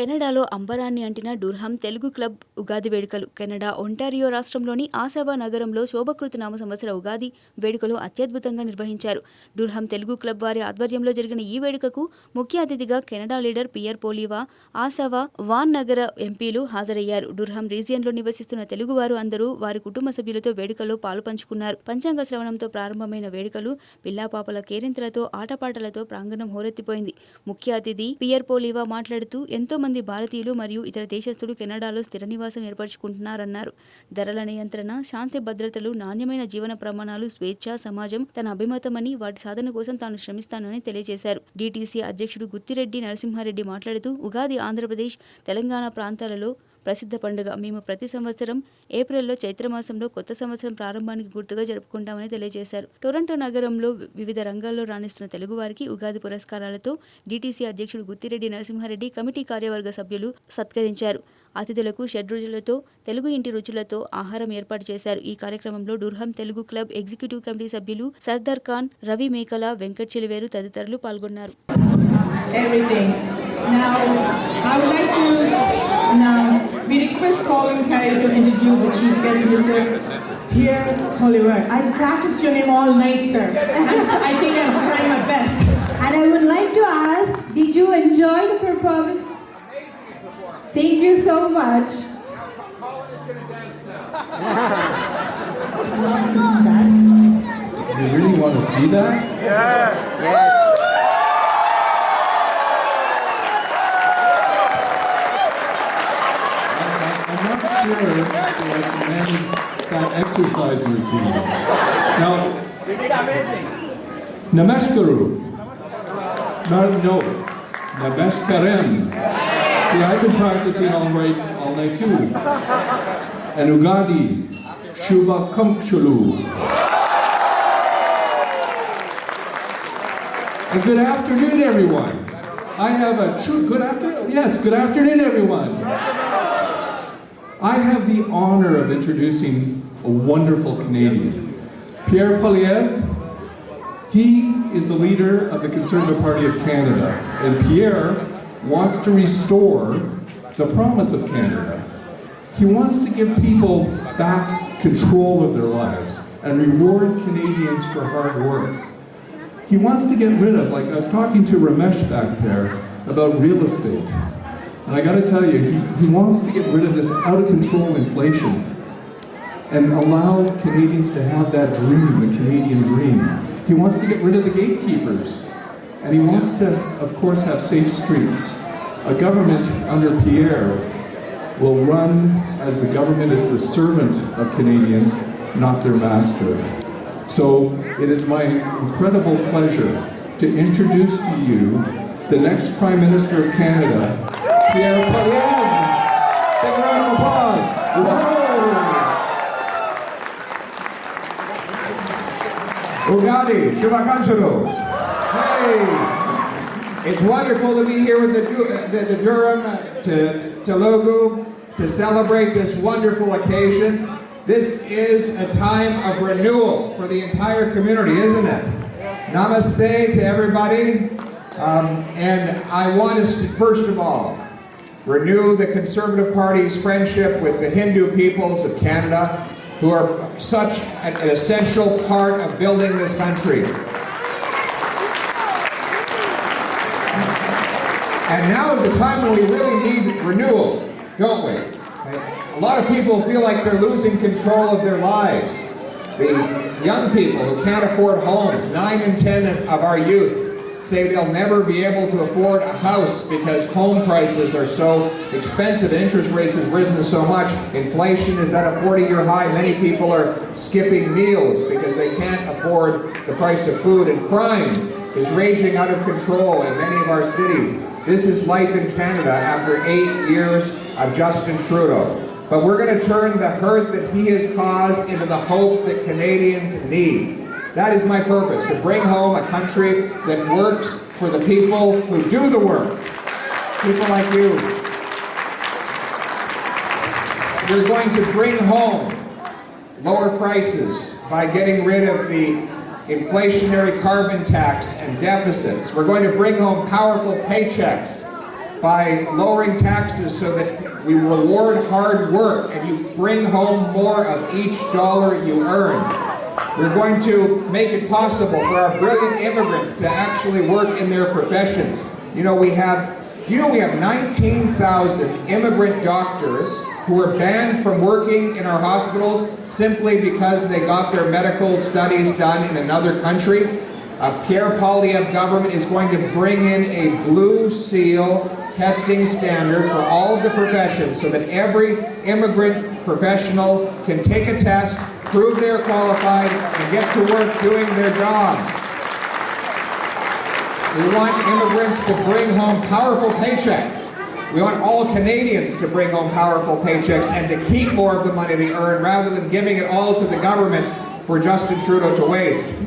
కెనడాలో అంబరాన్ని అంటిన డుర్హమ్ తెలుగు క్లబ్ ఉగాది వేడుకలు. Canada Ontario రాష్ట్రంలోని ఆసావా నగరంలో శోభకృత నామ సంవత్సర ఉగాది వేడుకలు అత్యద్భుతంగా నిర్వహించారు. డుర్హమ్ తెలుగు క్లబ్ వారి ఆధ్వర్యంలో జరిగిన ఈ వేడుకకు ముఖ్య అతిథిగా కెనడా లీడర్ పియర్ పోలివా, ఆసావా వాన్ నగర ఎంపీలు హాజరయ్యారు. డుర్హమ్ రీజియన్లో నివసిస్తున్న తెలుగువారు అందరూ వారి కుటుంబ సభ్యులతో వేడుకలో పాలుపంచుకున్నారు. పంచాంగ శ్రవణంతో ప్రారంభమైన వేడుకలు పిల్లాపాపల కేరింతలతో, ఆటపాటలతో ప్రాంగణం హోరెత్తిపోయింది. ముఖ్య అతిథి పియర్ పోలివా మాట్లాడుతూ ఎంతో మంది భారతీయులు మరియు ఇతర దేశస్థులు కెనడాలో స్థిర నివాసం ఏర్పరచుకుంటున్నారన్నారు. ధరల నియంత్రణ, శాంతి భద్రతలు, నాణ్యమైన జీవన ప్రమాణాలు, స్వేచ్ఛ, సమాజం తన అభిమతమని, వాటి సాధన కోసం తాను శ్రమిస్తానని తెలియజేశారు. డీటీసీ అధ్యక్షుడు గుత్తిరెడ్డి నరసింహారెడ్డి మాట్లాడుతూ ఉగాది ఆంధ్రప్రదేశ్, తెలంగాణ ప్రాంతాలలో ప్రసిద్ధ పండుగ. మేము ప్రతి సంవత్సరం ఏప్రిల్లో చైత్రమాసంలో కొత్త సంవత్సరం ప్రారంభానికి గుర్తుగా జరుపుకుంటామని తెలియజేశారు. టొరంటో నగరంలో వివిధ రంగాల్లో రాణిస్తున్న తెలుగువారికి ఉగాది పురస్కారాలతో డీటీసీ అధ్యక్షుడు గుత్తిరెడ్డి నరసింహారెడ్డి, కమిటీ కార్యవర్గ సభ్యులు సత్కరించారు. అతిథులకు షడ్రుచులతో, తెలుగు ఇంటి రుచులతో ఆహారం ఏర్పాటు చేశారు. ఈ కార్యక్రమంలో డుర్హమ్ తెలుగు క్లబ్ ఎగ్జిక్యూటివ్ కమిటీ సభ్యులు సర్దార్ ఖాన్, రవి మేకల, వెంకట్ చిలివేరు తదితరులు పాల్గొన్నారు. We request Colin Carey to introduce the chief guest, Mr. Pierre Oliver. I practiced your name all night, sir. I think I'm trying my best. And I would like to ask, did you enjoy the performance? Thank you so much. Colin is going to dance now. You really want to see that? Yeah. Yes. Sure, like manage that exercise routine. Now, Namashkaru. No, Namashkarem. See, I've been practicing all night too. And Ugadi, Shubha Kamchulu. And good afternoon, everyone. I have a true good afternoon. Yes, good afternoon, everyone. I have the honor of introducing a wonderful Canadian, Pierre Poilievre. He is the leader of the Conservative Party of Canada, and Pierre wants to restore the promise of Canada. He wants to give people back control of their lives and reward Canadians for hard work. He wants to get rid of, like I was talking to Ramesh back there about real estate. And I got to tell you, he wants to get rid of this out-of-control inflation and allow Canadians to have that dream, the Canadian dream. He wants to get rid of the gatekeepers. And he wants to, of course, have safe streets. A government under Pierre will run as the government is the servant of Canadians, not their master. So it is my incredible pleasure to introduce to you the next Prime Minister of Canada, Pierre Poilievre. Take a round of applause. Whoa! Ugadi, Shubhakanchuru. Hey! It's wonderful to be here with the Durham Telugu to celebrate this wonderful occasion. This is a time of renewal for the entire community, isn't it? Namaste to everybody. And I want to, first of all, renew the Conservative Party's friendship with the Hindu peoples of Canada, who are such an essential part of building this country. And now is a time when we really need renewal, don't we? A lot of people feel like they're losing control of their lives. The young people who can't afford homes, 9 in 10 of our youth, say they'll never be able to afford a house because home prices are so expensive, interest rates have risen so much, inflation is at a 40-year high, many people are skipping meals because they can't afford the price of food, and crime is raging out of control in many of our cities. This is life in Canada after 8 years of Justin Trudeau. But we're going to turn the hurt that he has caused into the hope that Canadians need. That is my purpose, to bring home a country that works for the people who do the work. People like you. We're going to bring home lower prices by getting rid of the inflationary carbon tax and deficits. We're going to bring home powerful paychecks by lowering taxes so that we reward hard work and you bring home more of each dollar you earn. We're going to make it possible for our brilliant immigrants to actually work in their professions. We have 19,000 immigrant doctors who are banned from working in our hospitals simply because they got their medical studies done in another country. Pierre Poilievre government is going to bring in a blue seal testing standard for all of the professions so that every immigrant professional can take a test, prove they're qualified, and get to work doing their job. We want immigrants to bring home powerful paychecks. We want all Canadians to bring home powerful paychecks and to keep more of the money they earn rather than giving it all to the government for Justin Trudeau to waste.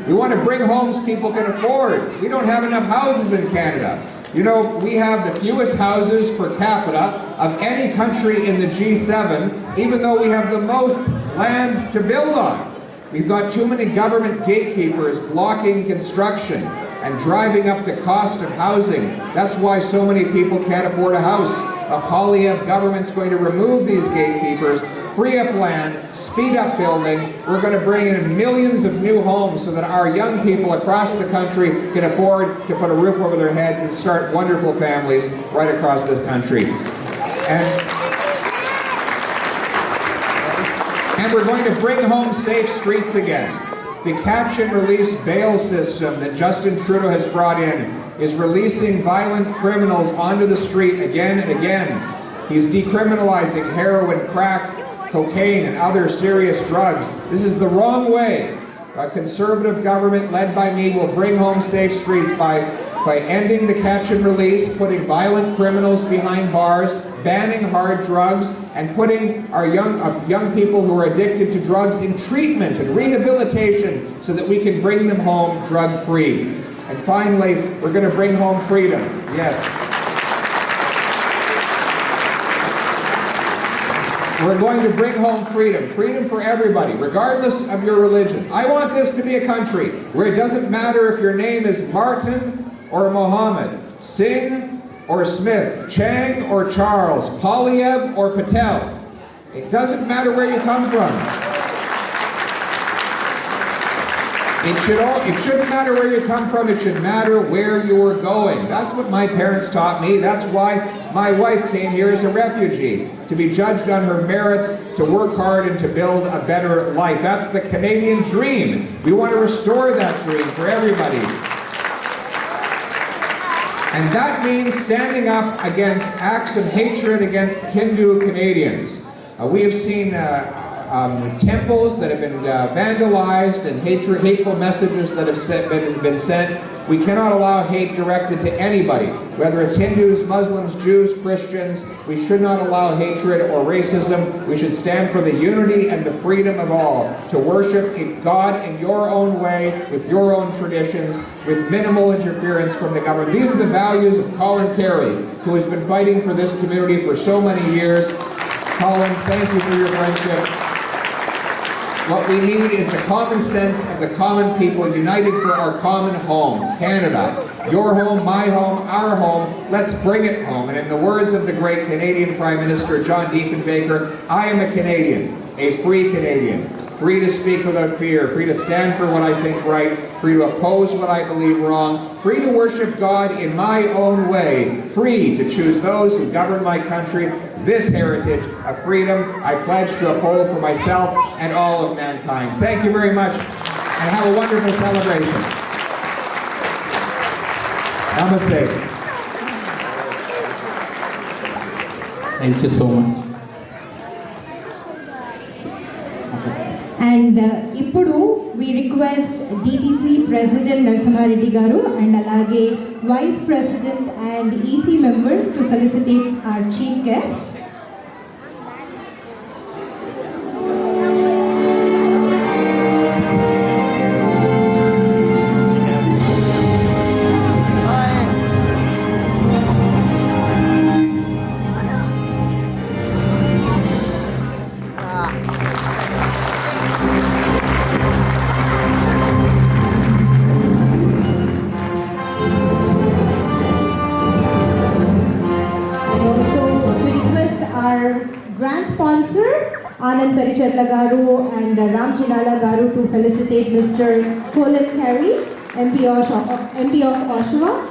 We want to bring homes people can afford. We don't have enough houses in Canada. We have the fewest houses per capita of any country in the G7, even though we have the most land to build on. We've got too many government gatekeepers blocking construction and driving up the cost of housing. That's why so many people can't afford a house. A Poilievre government's going to remove these gatekeepers, free up land, speed up building. We're going to bring in millions of new homes so that our young people across the country can afford to put a roof over their heads and start wonderful families right across this country. And we're going to bring home safe streets again. The catch and release bail system that Justin Trudeau has brought in is releasing violent criminals onto the street again and again. He's decriminalizing heroin, crack, cocaine, and other serious drugs. This is the wrong way. A conservative government led by me will bring home safe streets by ending the catch and release, putting violent criminals behind bars, banning hard drugs, and putting our young people who are addicted to drugs in treatment and rehabilitation so that we can bring them home drug-free. And finally, we're going to bring home freedom. Yes. We're going to bring home freedom. Freedom for everybody, regardless of your religion. I want this to be a country where it doesn't matter if your name is Martin or Mohammed, Singh or Smith, Chang or Charles, Poilievre or Patel. It doesn't matter where you come from. It shouldn't matter where you come from, it should matter where you are going. That's what my parents taught me. That's why my wife came here as a refugee, to be judged on her merits, to work hard and to build a better life. That's the Canadian dream. We want to restore that dream for everybody. And that means standing up against acts of hatred against Hindu Canadians. We have seen temples that have been vandalized and hateful messages that have been sent. We cannot allow hate directed to anybody, whether it's Hindus, Muslims, Jews, Christians. We should not allow hatred or racism. We should stand for the unity and the freedom of all to worship God in your own way, with your own traditions, with minimal interference from the government. These are the values of Colin Carey, who has been fighting for this community for so many years. Colin, thank you for your friendship. What we need is the common sense of the common people united for our common home, Canada. Your home, my home, our home. Let's bring it home. And in the words of the great Canadian Prime Minister John Diefenbaker, I am a Canadian, a free Canadian, free to speak without fear, free to stand for what I think right, free to oppose what I believe wrong, free to worship God in my own way, free to choose those who govern my country. This heritage of freedom I pledge to uphold for myself and all of mankind. Thank you very much, and have a wonderful celebration. Namaste. Thank you so much. And ఇప్పుడు we request DTC President Narasimhareddy garu and alage Vice President and EC members to felicitate our chief guest. Anand Paricharla Garu and Ram Chinala Garu to felicitate Mr. Colin Carey, MP of Oshawa.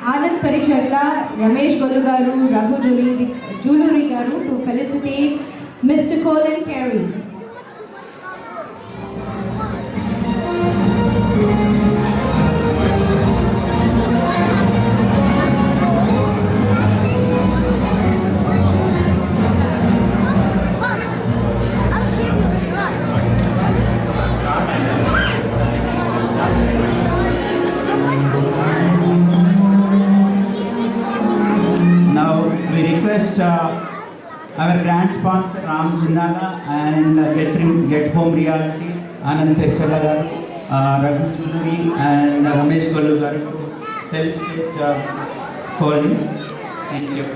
Anand Paricharla, Ramesh Gollu Garu, Raghu Juluri Garu to felicitate Mr. Colin Carey. We request our grant sponsor Ram Chinala and Get Home Reality, Anand Paricharla garu, Raghu Juluri and Ramesh Gollu garu to felicitate Colin. Thank you.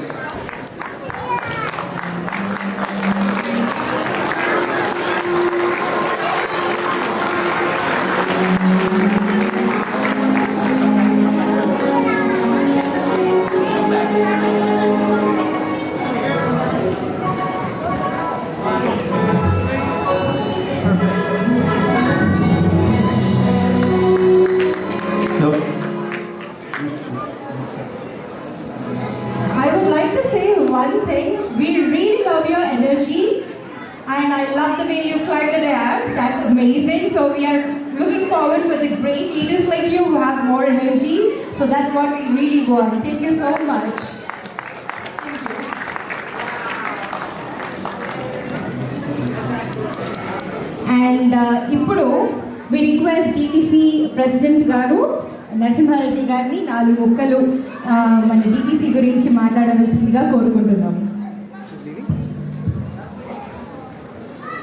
I would like to say one thing. We really love your energy and I love the way you climb the dais. That's amazing. So we are looking forward for the great leaders like you who have more energy. So that's what we really want. Thank you so much. And ఇప్పుడు we request DTC President Garu Narasimha Reddy గారిని 4 ముక్కలు మన DTC గురించి మాట్లాడవలసిందిగా కోరుకుంటున్నాం.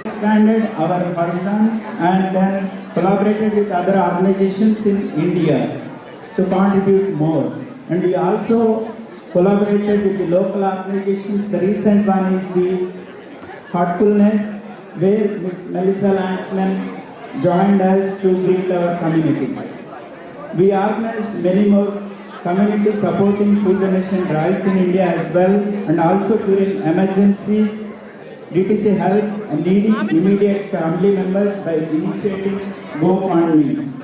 Expanded our horizons and then collaborated with other organizations in India to contribute more. And we also collaborated with the local organizations. The recent one is the Heartfulness, where Ms. Melissa Landsman joined us to greet our community. We organized many more community supporting food donation drives in India as well, and also during emergencies, DTC helped needy immediate family members by initiating GoFundMe.